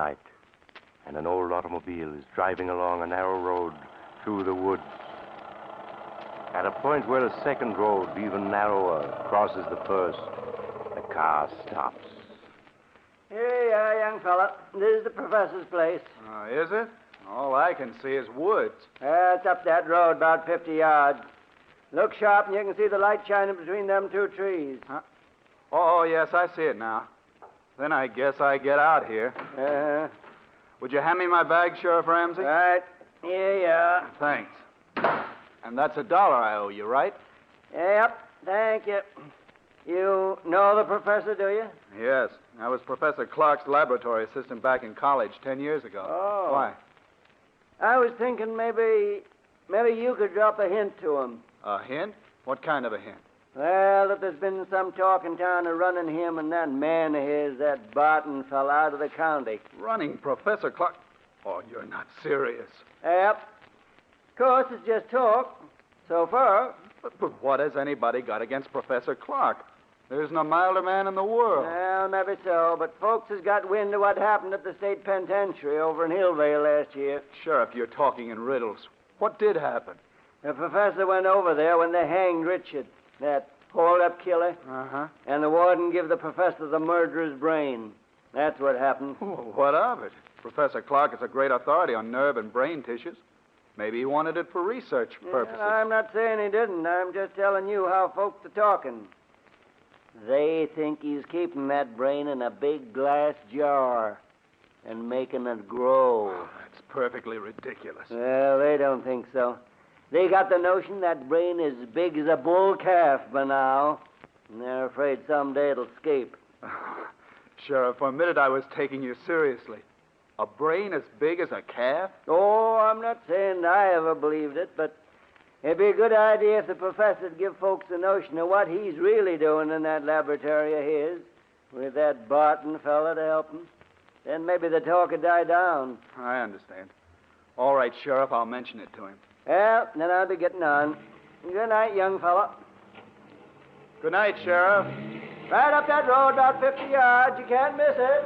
midnight, and an old automobile is driving along a narrow road through the woods. At a point where a second road, even narrower, crosses the first, the car stops. Here you are, young fella. This is the professor's place. Is it? All I can see is woods. It's up that road, about 50 yards. Look sharp and you can see the light shining between them two trees. Huh? Oh, yes, I see it now. Then I guess I get out here. Would you hand me my bag, Sheriff Ramsey? Right. Here you are. Thanks. And that's $1 I owe you, right? Yep, thank you. You know the professor, do you? Yes. I was Professor Clark's laboratory assistant back in college 10 years ago. Oh. Why? I was thinking maybe you could drop a hint to him. A hint? What kind of a hint? Well, that there's been some talk in town of running him and that man of his, that Barton fella, out of the county. Running Professor Clark? Oh, you're not serious. Yep. Of course, it's just talk. So far. But what has anybody got against Professor Clark? There isn't a milder man in the world. Well, maybe so, but folks has got wind of what happened at the state penitentiary over in Hillvale last year. Sheriff, you're talking in riddles. What did happen? The professor went over there when they hanged Richard, that hold-up killer. Uh-huh. And the warden gave the professor the murderer's brain. That's what happened. Well, what of it? Professor Clark is a great authority on nerve and brain tissues. Maybe he wanted it for research purposes. I'm not saying he didn't. I'm just telling you how folks are talking. They think he's keeping that brain in a big glass jar and making it grow. Oh, that's perfectly ridiculous. Well, they don't think so. They got the notion that brain is big as a bull calf by now, and they're afraid someday it'll escape. Sheriff, for a minute I was taking you seriously. A brain as big as a calf? Oh, I'm not saying I ever believed it, but it'd be a good idea if the professor'd give folks the notion of what he's really doing in that laboratory of his, with that Barton fella to help him. Then maybe the talk would die down. I understand. All right, Sheriff, I'll mention it to him. Well, then I'll be getting on. Good night, young fella. Good night, Sheriff. Right up that road, about 50 yards. You can't miss it.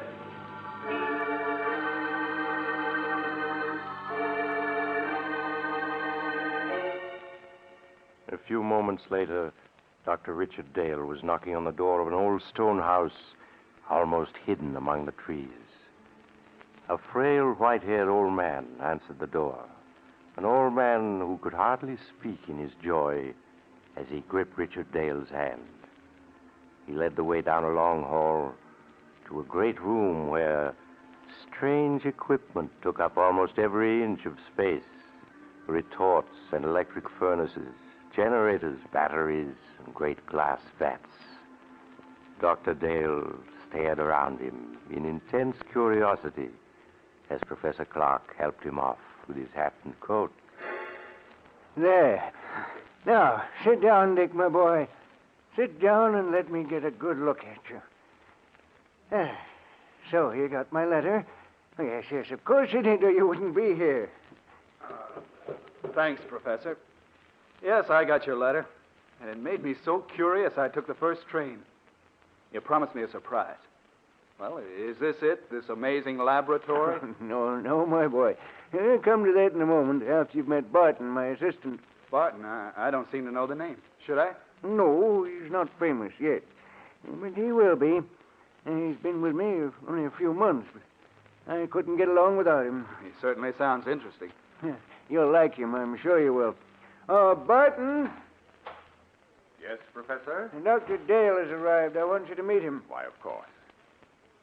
A few moments later, Dr. Richard Dale was knocking on the door of an old stone house almost hidden among the trees. A frail, white-haired old man answered the door. An old man who could hardly speak in his joy as he gripped Richard Dale's hand. He led the way down a long hall to a great room where strange equipment took up almost every inch of space. Retorts and electric furnaces, generators, batteries, and great glass vats. Dr. Dale stared around him in intense curiosity as Professor Clark helped him off with his hat and coat. There. Now, sit down, Dick, my boy. Sit down and let me get a good look at you. So, you got my letter? Oh, yes, of course you did, or you wouldn't be here. Thanks, Professor. Yes, I got your letter, and it made me so curious I took the first train. You promised me a surprise. Well, is this it, this amazing laboratory? No, my boy. I'll come to that in a moment, after you've met Barton, my assistant. Barton? I don't seem to know the name. Should I? No, he's not famous yet. But he will be. He's been with me only a few months, but I couldn't get along without him. He certainly sounds interesting. You'll like him, I'm sure you will. Barton. Yes, Professor? Dr. Dale has arrived. I want you to meet him. Why, of course.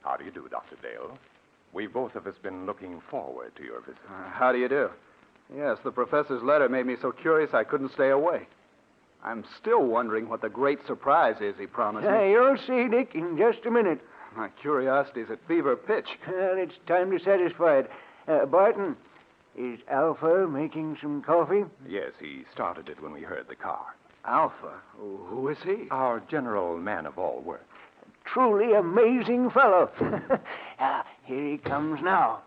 How do you do, Dr. Dale? We've both of us been looking forward to your visit. How do you do? Yes, the professor's letter made me so curious I couldn't stay away. I'm still wondering what the great surprise is he promised me. You'll see, Dick, in just a minute. My curiosity's at fever pitch. Well, it's time to satisfy it. Barton, is Alpha making some coffee? Yes, he started it when we heard the car. Alpha? Who is he? Our general man of all work. Truly amazing fellow. Here he comes now.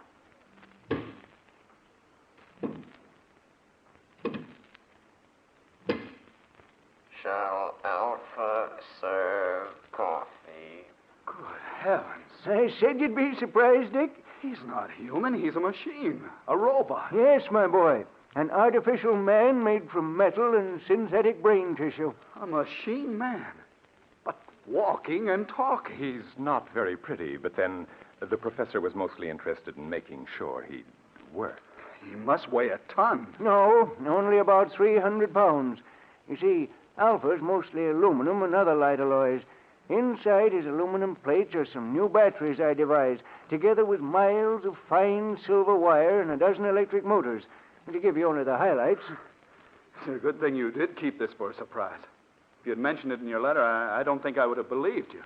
Shall Alpha serve coffee? Good heavens. I said you'd be surprised, Dick. He's not human. He's a machine. A robot. Yes, my boy. An artificial man made from metal and synthetic brain tissue. A machine man. But walking and talking. He's not very pretty, but then the professor was mostly interested in making sure he'd work. He must weigh a ton. No, only about 300 pounds. You see, Alpha's mostly aluminum and other light alloys. Inside his aluminum plates are some new batteries I devised, together with miles of fine silver wire and a dozen electric motors. To give you only the highlights. It's a good thing you did keep this for a surprise. If you'd mentioned it in your letter, I don't think I would have believed you.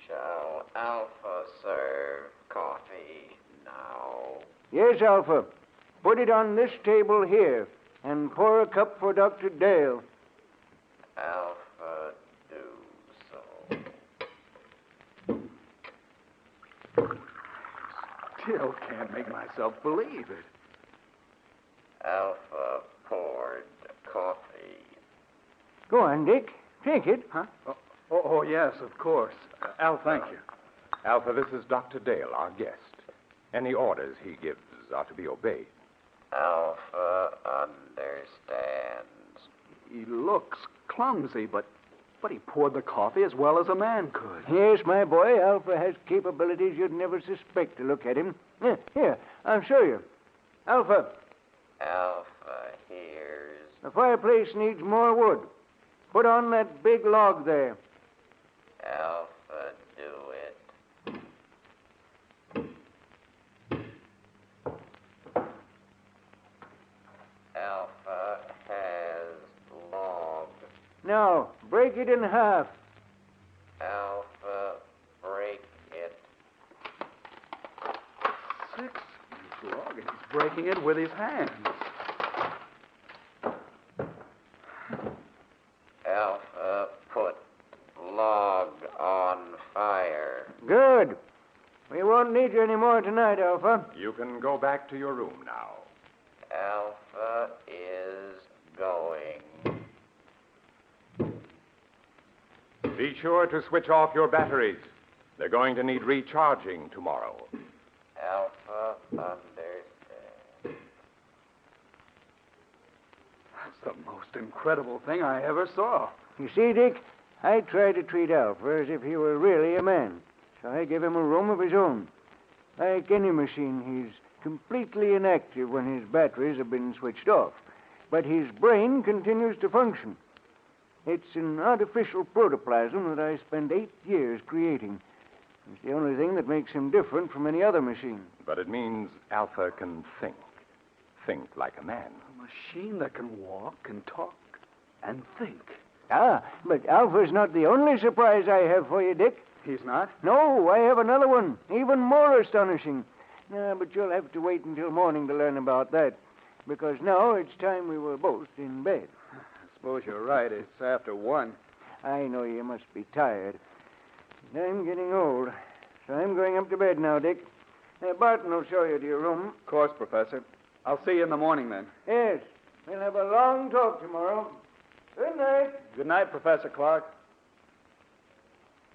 Shall Alpha serve coffee now? Yes, Alpha. Put it on this table here, and pour a cup for Dr. Dale. Alpha, do so. Still can't make myself believe it. Alpha poured coffee. Go on, Dick. Take it. Huh? Oh, yes, of course. Al, thank you. Alpha, this is Dr. Dale, our guest. Any orders he gives are to be obeyed. Alpha understands. He looks clumsy, but he poured the coffee as well as a man could. Yes, my boy, Alpha has capabilities you'd never suspect to look at him. Here, I'll show you. Alpha, Alpha hears. the fireplace needs more wood. Put on that big log there. Alpha, do it. Alpha has log. Now, break it in half. Alpha, break it. 6-inch log, and he's breaking it with his hands. Alpha, put log on fire. Good. We won't need you any more tonight, Alpha. You can go back to your room now. Alpha is going. Be sure to switch off your batteries. They're going to need recharging tomorrow. Alpha understands. That's the most incredible thing I ever saw. You see, Dick, I try to treat Alpha as if he were really a man. So I give him a room of his own. Like any machine, he's completely inactive when his batteries have been switched off. But his brain continues to function. It's an artificial protoplasm that I spent 8 years creating. It's the only thing that makes him different from any other machine. But it means Alpha can think. Think like a man. A machine that can walk and talk and think. Ah, but Alpha's not the only surprise I have for you, Dick. He's not? No, I have another one, even more astonishing. But you'll have to wait until morning to learn about that, because now it's time we were both in bed. I suppose you're right. It's after 1. I know you must be tired. I'm getting old, so I'm going up to bed now, Dick. Barton will show you to your room. Of course, Professor. I'll see you in the morning, then. Yes, we'll have a long talk tomorrow. Good night. Good night, Professor Clark.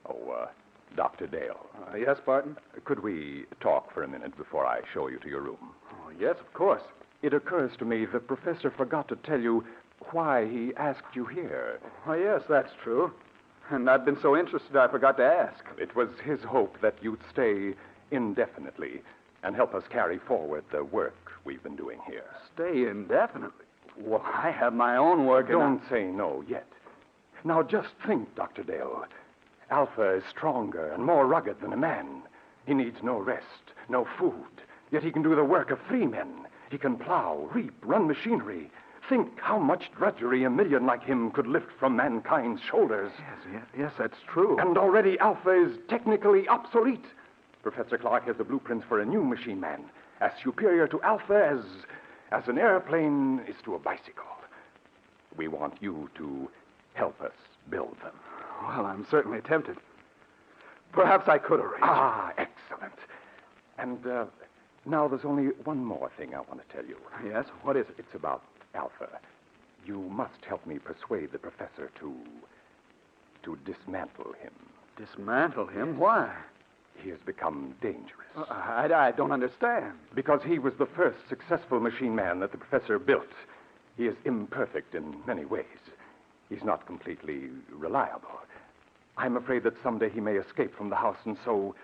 Oh, Dr. Dale. Yes, Barton? Could we talk for a minute before I show you to your room? Oh, yes, of course. It occurs to me the professor forgot to tell you why he asked you here. Oh, yes, that's true. And I've been so interested I forgot to ask. It was his hope that you'd stay indefinitely and help us carry forward the work we've been doing here. Stay indefinitely? Well, I have my own work. Don't say no yet. Now, just think, Dr. Dale. Alpha is stronger and more rugged than a man. He needs no rest, no food. Yet he can do the work of 3 men. He can plow, reap, run machinery. Think how much drudgery a million like him could lift from mankind's shoulders. Yes, that's true. And already Alpha is technically obsolete. Professor Clark has the blueprints for a new machine man, as superior to Alpha as an airplane is to a bicycle. We want you to help us build them. Well, I'm certainly tempted. Perhaps I could arrange. Ah, excellent. And now there's only one more thing I want to tell you. Yes? What is it? It's about Alpha. You must help me persuade the professor to dismantle him. Dismantle him? Why? he has become dangerous. I don't understand. Because he was the first successful machine man that the professor built. He is imperfect in many ways. He's not completely reliable. I'm afraid that someday he may escape from the house and so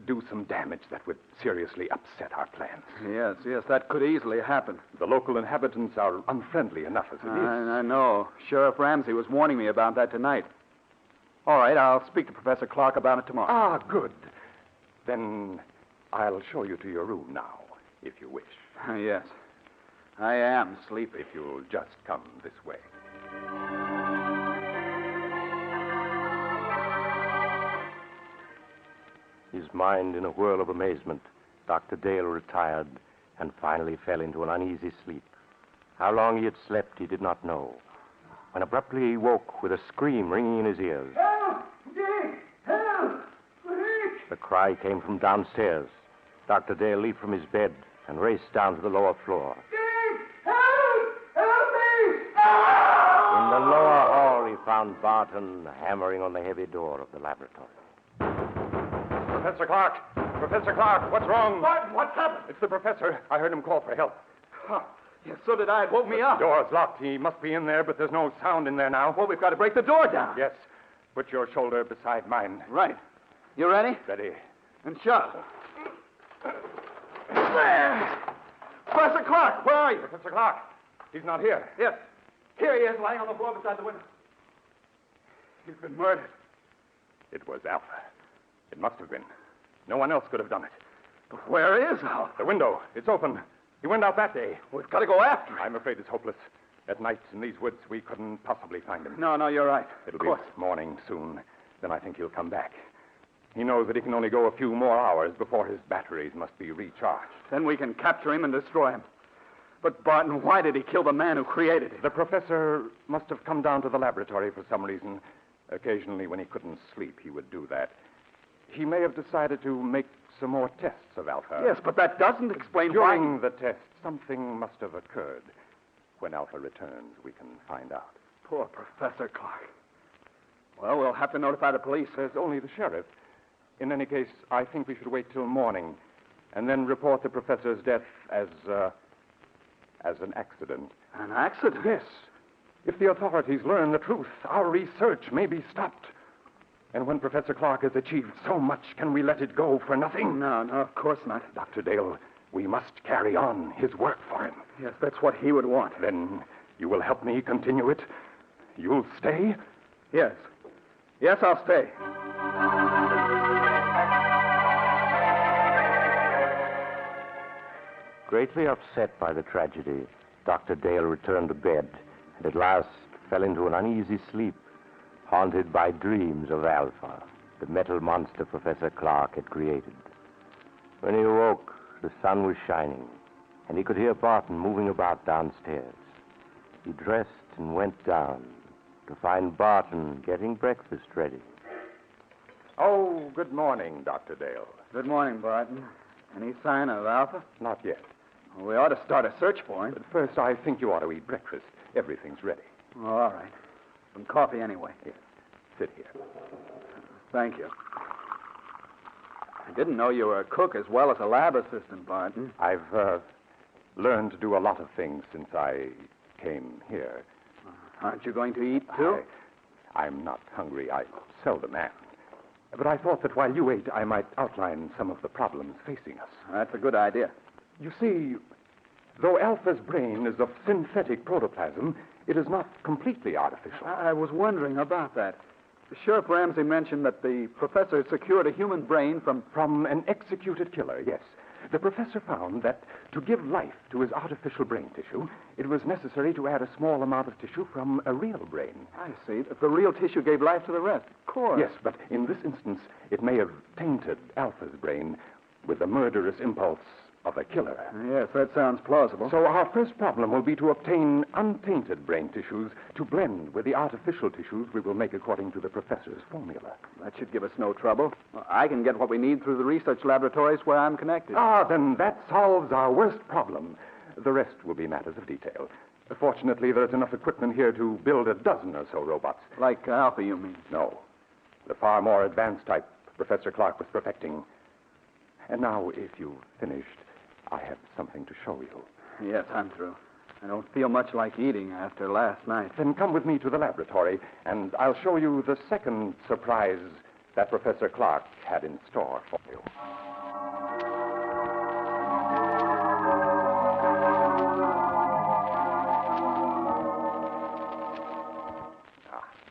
do some damage that would seriously upset our plans. Yes, that could easily happen. The local inhabitants are unfriendly enough as it is. I know. Sheriff Ramsey was warning me about that tonight. All right, I'll speak to Professor Clark about it tomorrow. Ah, good. Then I'll show you to your room now, if you wish. Yes. I am sleepy. If you'll just come this way. His mind in a whirl of amazement, Dr. Dale retired and finally fell into an uneasy sleep. How long he had slept, he did not know. When abruptly he woke with a scream ringing in his ears. Help! Dick! Help! Quick! The cry came from downstairs. Dr. Dale leaped from his bed and raced down to the lower floor. Dick! Help! Help me! In the lower hall, he found Barton hammering on the heavy door of the laboratory. Professor Clark! Professor Clark, what's wrong? What's happened? It's the professor. I heard him call for help. Yes, so did I. It woke me up. The door's locked. He must be in there, but there's no sound in there now. Well, we've got to break the door down. Yes. Put your shoulder beside mine. Right. You ready? Ready. And shut. There! Professor Clark, where are you? Professor Clark. He's not here. Yes. Here he is, lying on the floor beside the window. He's been murdered. It was Alpha. It must have been. No one else could have done it. But where is Alpha? The window. It's open. He went out that day. We've got to go after him. I'm afraid it's hopeless. At night in these woods, we couldn't possibly find him. No, you're right. It'll Of be course. morning soon. Then I think he'll come back. He knows that he can only go a few more hours before his batteries must be recharged. Then we can capture him and destroy him. But, Barton, why did he kill the man who created him? The professor must have come down to the laboratory for some reason. Occasionally, when he couldn't sleep, he would do that. He may have decided to make some more tests of Alpha. Yes, but that doesn't explain During why... the test, something must have occurred. When Alpha returns, we can find out. Poor Professor Clark. Well, we'll have to notify the police. There's only the sheriff. In any case, I think we should wait till morning and then report the professor's death as an accident. An accident? Yes. If the authorities learn the truth, our research may be stopped. And when Professor Clark has achieved so much, can we let it go for nothing? No, of course not. Dr. Dale, we must carry on his work for him. Yes, that's what he would want. Then you will help me continue it? You'll stay? Yes. Yes, I'll stay. Greatly upset by the tragedy, Dr. Dale returned to bed and at last fell into an uneasy sleep, haunted by dreams of Alpha, the metal monster Professor Clark had created. When he awoke, the sun was shining, and he could hear Barton moving about downstairs. He dressed and went down to find Barton getting breakfast ready. Oh, good morning, Dr. Dale. Good morning, Barton. Any sign of Alpha? Not yet. Well, we ought to start a search for him. But first, I think you ought to eat breakfast. Everything's ready. Oh, all right. Some coffee anyway. Here, sit here. Thank you. I didn't know you were a cook as well as a lab assistant, Barton. I've learned to do a lot of things since I came here. Aren't you going to eat, too? I'm not hungry. I seldom am. But I thought that while you ate, I might outline some of the problems facing us. That's a good idea. You see, though Alpha's brain is of synthetic protoplasm, it is not completely artificial. I was wondering about that. Sheriff Ramsey mentioned that the professor secured a human brain From an executed killer, yes. The professor found that to give life to his artificial brain tissue, it was necessary to add a small amount of tissue from a real brain. I see. That the real tissue gave life to the rest. Of course. Yes, but in this instance, it may have tainted Alpha's brain with the murderous impulse of a killer. Yes, that sounds plausible. So our first problem will be to obtain untainted brain tissues to blend with the artificial tissues we will make according to the professor's formula. That should give us no trouble. Well, I can get what we need through the research laboratories where I'm connected. Ah, then that solves our worst problem. The rest will be matters of detail. Fortunately, there's enough equipment here to build a dozen or so robots. Like Alpha, you mean? No, the far more advanced type Professor Clark was perfecting. And now, if you've finished, I have something to show you. Yes, I'm through. I don't feel much like eating after last night. Then come with me to the laboratory, and I'll show you the second surprise that Professor Clark had in store for you.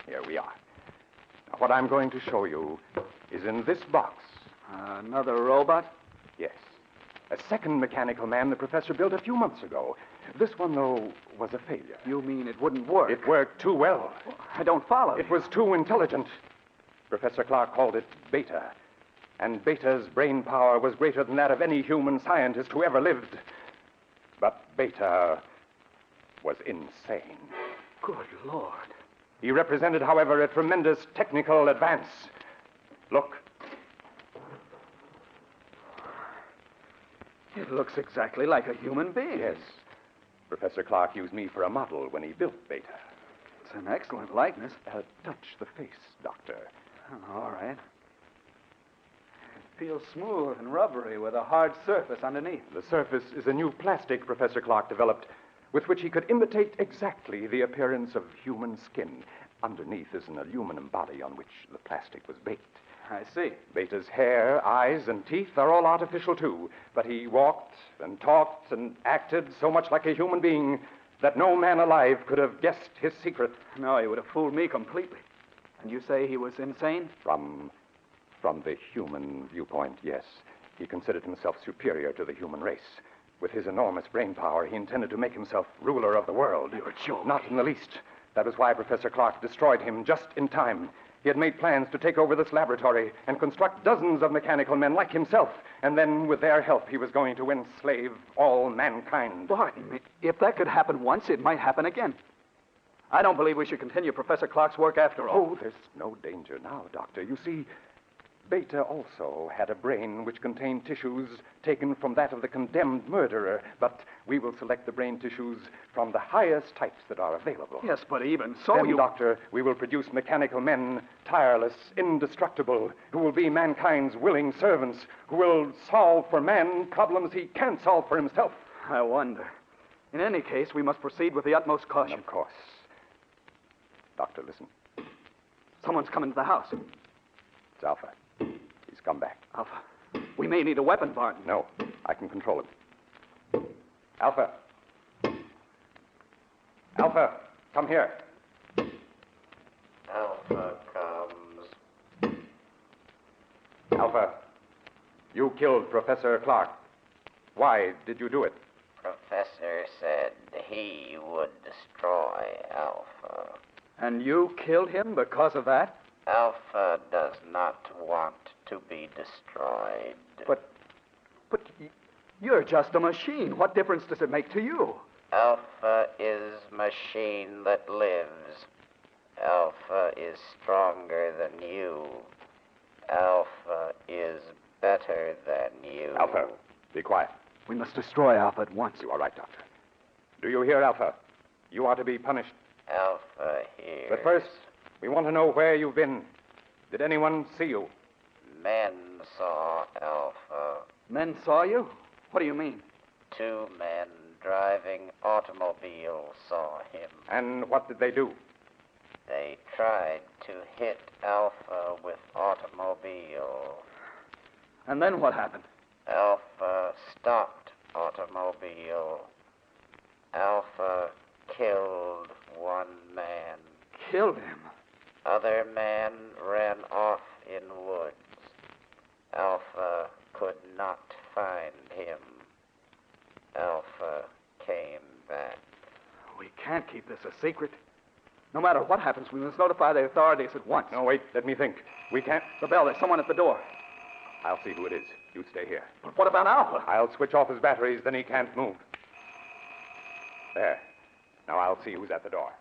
Here we are. Now, what I'm going to show you is in this box. Another robot? Yes. A second mechanical man the professor built a few months ago. This one, though, was a failure. You mean it wouldn't work? It worked too well. I don't follow. It was too intelligent. Professor Clark called it Beta. And Beta's brain power was greater than that of any human scientist who ever lived. But Beta was insane. Good Lord. He represented, however, a tremendous technical advance. Look. It looks exactly like a human being. Yes. Professor Clark used me for a model when he built Beta. It's an excellent likeness. Touch the face, Doctor. Oh, all right. It feels smooth and rubbery with a hard surface underneath. The surface is a new plastic Professor Clark developed with which he could imitate exactly the appearance of human skin. Underneath is an aluminum body on which the plastic was baked. I see. Beta's hair, eyes, and teeth are all artificial, too. But he walked and talked and acted so much like a human being that no man alive could have guessed his secret. No, he would have fooled me completely. And you say he was insane? From the human viewpoint, yes. He considered himself superior to the human race. With his enormous brain power, he intended to make himself ruler of the world. You're joking. Not in the least. That was why Professor Clark destroyed him just in time. He had made plans to take over this laboratory and construct dozens of mechanical men like himself. And then, with their help, he was going to enslave all mankind. Pardon me. If that could happen once, it might happen again. I don't believe we should continue Professor Clark's work after all. Oh, there's no danger now, Doctor. You see, Beta also had a brain which contained tissues taken from that of the condemned murderer, but we will select the brain tissues from the highest types that are available. Yes, but even so, Then, Doctor, we will produce mechanical men, tireless, indestructible, who will be mankind's willing servants, who will solve for man problems he can't solve for himself. I wonder. In any case, we must proceed with the utmost caution. Of course. Doctor, listen. Someone's come into the house. It's Alpha. He's come back. Alpha, we may need a weapon, Barton. No, I can control him. Alpha. Alpha, come here. Alpha comes. Alpha, you killed Professor Clark. Why did you do it? Professor said he would destroy Alpha. And you killed him because of that? Alpha does not want to be destroyed. But you're just a machine. What difference does it make to you? Alpha is machine that lives. Alpha is stronger than you. Alpha is better than you. Alpha, be quiet. We must destroy Alpha at once. You are right, Doctor. Do you hear, Alpha? You are to be punished. Alpha hears. But first, we want to know where you've been. Did anyone see you? Men saw Alpha. Men saw you? What do you mean? 2 men driving automobiles saw him. And what did they do? They tried to hit Alpha with automobile. And then what happened? Alpha stopped automobile. Alpha killed 1 man. Killed him? Other man ran off in woods. Alpha could not find him. Alpha came back. We can't keep this a secret. No matter what happens, we must notify the authorities at once. No, wait, let me think. We can't. The bell, there's someone at the door. I'll see who it is. You stay here. But what about Alpha? I'll switch off his batteries, then he can't move. There. Now I'll see who's at the door.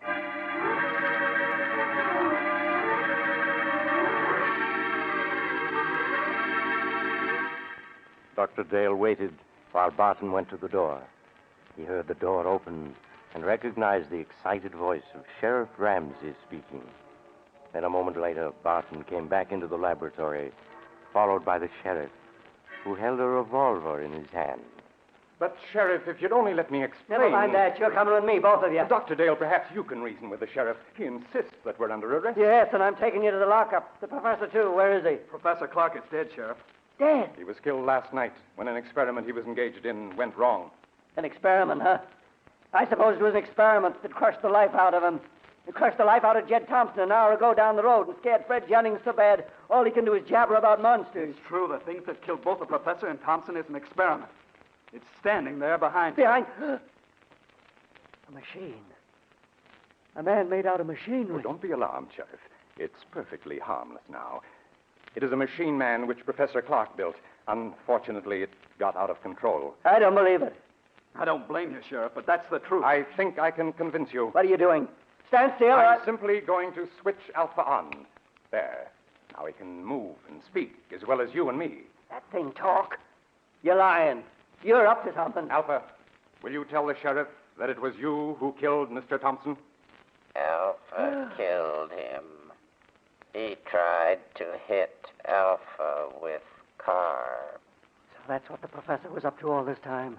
Dr. Dale waited while Barton went to the door. He heard the door open and recognized the excited voice of Sheriff Ramsey speaking. Then a moment later, Barton came back into the laboratory followed by the sheriff, who held a revolver in his hand. But, Sheriff, if you'd only let me explain... Never mind that. You're coming with me, both of you. Dr. Dale, perhaps you can reason with the sheriff. He insists that we're under arrest. Yes, and I'm taking you to the lockup. The professor, too. Where is he? Professor Clark is dead, Sheriff. Dead. He was killed last night when an experiment he was engaged in went wrong. An experiment, huh? I suppose it was an experiment that crushed the life out of him. It crushed the life out of Jed Thompson an hour ago down the road and scared Fred Jennings so bad all he can do is jabber about monsters. It's true. The thing that killed both the professor and Thompson is an experiment. It's standing there behind. Behind... A machine. A man made out of machinery. Oh, don't be alarmed, Sheriff. It's perfectly harmless now. It is a machine man which Professor Clark built. Unfortunately, it got out of control. I don't believe it. I don't blame you, Sheriff, but that's the truth. I think I can convince you. What are you doing? Stand still. I'm simply going to switch Alpha on. There. Now he can move and speak as well as you and me. That thing talk. You're lying. You're up to something. Alpha, will you tell the sheriff that it was you who killed Mr. Thompson? Alpha killed him. He tried to hit Alpha with car. So that's what the professor was up to all this time.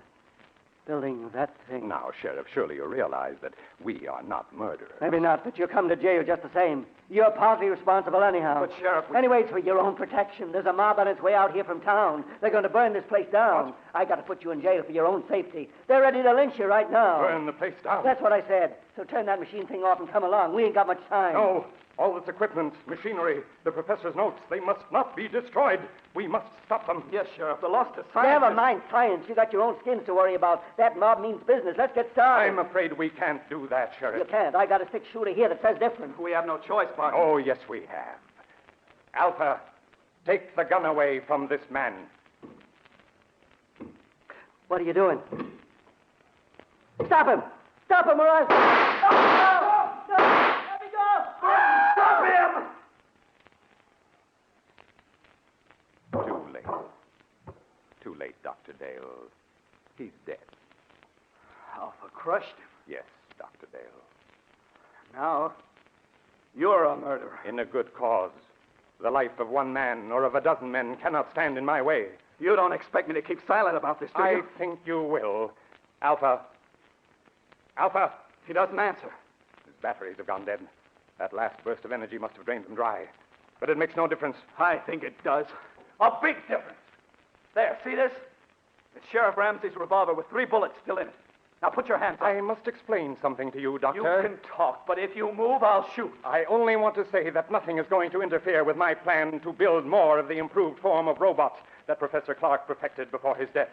Building that thing. Now, Sheriff, surely you realize that we are not murderers. Maybe not, but you'll come to jail just the same. You're partly responsible anyhow. But, Sheriff... Anyway, it's for your own protection. There's a mob on its way out here from town. They're going to burn this place down. What? I got to put you in jail for your own safety. They're ready to lynch you right now. Burn the place down. That's what I said. So turn that machine thing off and come along. We ain't got much time. No. All this equipment, machinery, the professor's notes, they must not be destroyed. We must stop them. Yes, Sheriff, the loss to science... Never mind science. You got your own skins to worry about. That mob means business. Let's get started. I'm afraid we can't do that, Sheriff. You can't. I got a six-shooter here that says different. We have no choice, partner. Oh, yes, we have. Alpha, take the gun away from this man. What are you doing? Stop him! Stop him or I'll... No! Let me go! Stop him! Too late. Too late, Dr. Dale. He's dead. Alpha crushed him. Yes, Dr. Dale. Now, you're a murderer. In a good cause. The life of one man or of a dozen men cannot stand in my way. You don't expect me to keep silent about this, do I you? think you will. Alpha. Alpha. He doesn't answer. His batteries have gone dead. That last burst of energy must have drained them dry. But it makes no difference. I think it does. A big difference. There, see this? It's Sheriff Ramsey's revolver with 3 bullets still in it. Now put your hands up. I must explain something to you, Doctor. You can talk, but if you move, I'll shoot. I only want to say that nothing is going to interfere with my plan to build more of the improved form of robots that Professor Clark perfected before his death.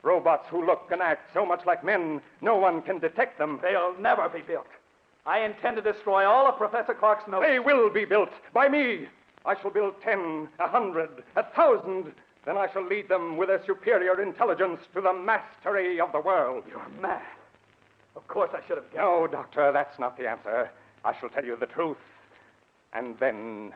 Robots who look and act so much like men, no one can detect them. They'll never be built. I intend to destroy all of Professor Clark's notes. They will be built by me. I shall build 10, 100, 1,000. Then I shall lead them with a superior intelligence to the mastery of the world. You're mad. Of course I should have guessed. No, Doctor, that's not the answer. I shall tell you the truth. And then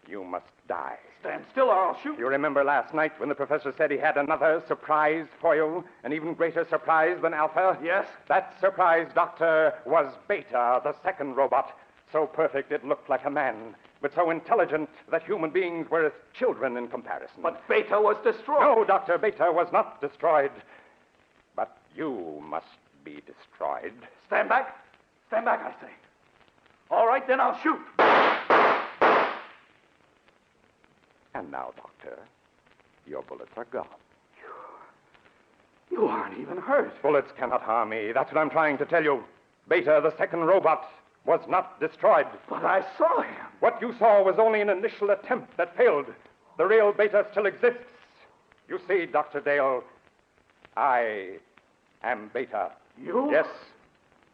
you must die. Stand still or I'll shoot. You remember last night when the professor said he had another surprise for you? An even greater surprise than Alpha? Yes? That surprise, Doctor, was Beta, the second robot. So perfect it looked like a man, but so intelligent that human beings were as children in comparison. But Beta was destroyed. No, Doctor, Beta was not destroyed. But you must be destroyed. Stand back. Stand back, I say. All right, then I'll shoot. And now, Doctor, your bullets are gone. You aren't even hurt. Bullets cannot harm me. That's what I'm trying to tell you. Beta, the second robot, was not destroyed. But I saw him. What you saw was only an initial attempt that failed. The real Beta still exists. You see, Dr. Dale, I am Beta. You? Yes,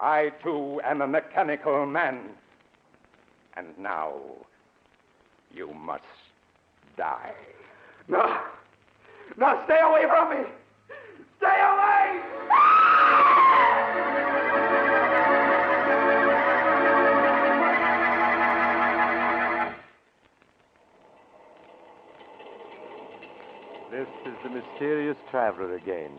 I, too, am a mechanical man. And now, you must die. No. No, stay away from me. Stay away! This is the mysterious traveler again.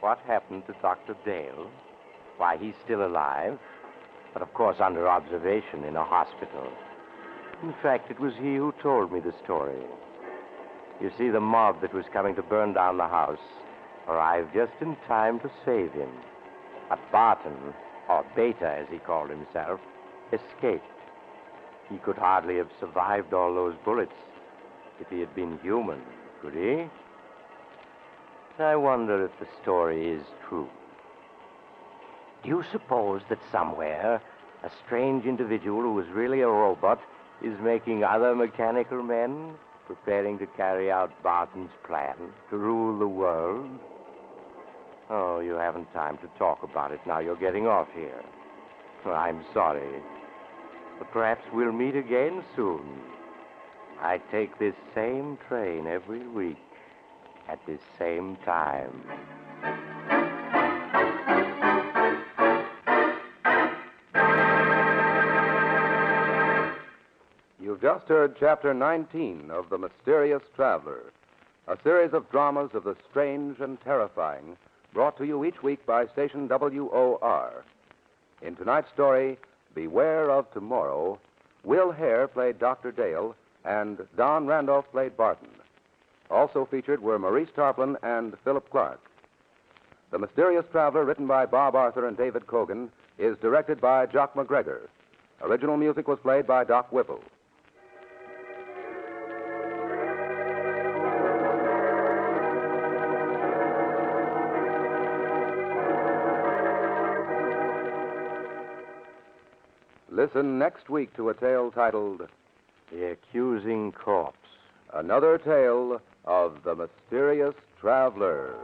What happened to Dr. Dale? Why, he's still alive. but of course under observation in a hospital. In fact, it was he who told me the story. You see, the mob that was coming to burn down the house arrived just in time to save him. But Barton, or Beta as he called himself, escaped. He could hardly have survived all those bullets if he had been human, could he? I wonder if the story is true. Do you suppose that somewhere a strange individual who is really a robot is making other mechanical men, preparing to carry out Barton's plan to rule the world? Oh, you haven't time to talk about it now. You're getting off here. I'm sorry. But perhaps we'll meet again soon. I take this same train every week at this same time. You've just heard Chapter 19 of The Mysterious Traveler, a series of dramas of the strange and terrifying, brought to you each week by station WOR. In tonight's story, Beware of Tomorrow, Will Hare played Dr. Dale, and Don Randolph played Barton. Also featured were Maurice Tarplin and Philip Clark. The Mysterious Traveler, written by Bob Arthur and David Cogan, is directed by Jock McGregor. Original music was played by Doc Whipple. Listen next week to a tale titled The Accusing Corpse. Another Tale of the Mysterious Traveler.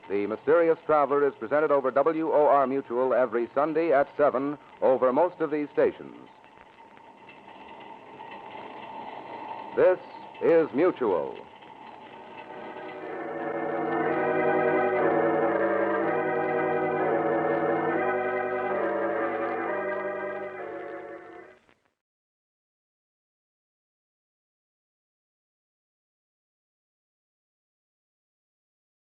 The Mysterious Traveler is presented over WOR Mutual every Sunday at 7 over most of these stations. This is Mutual.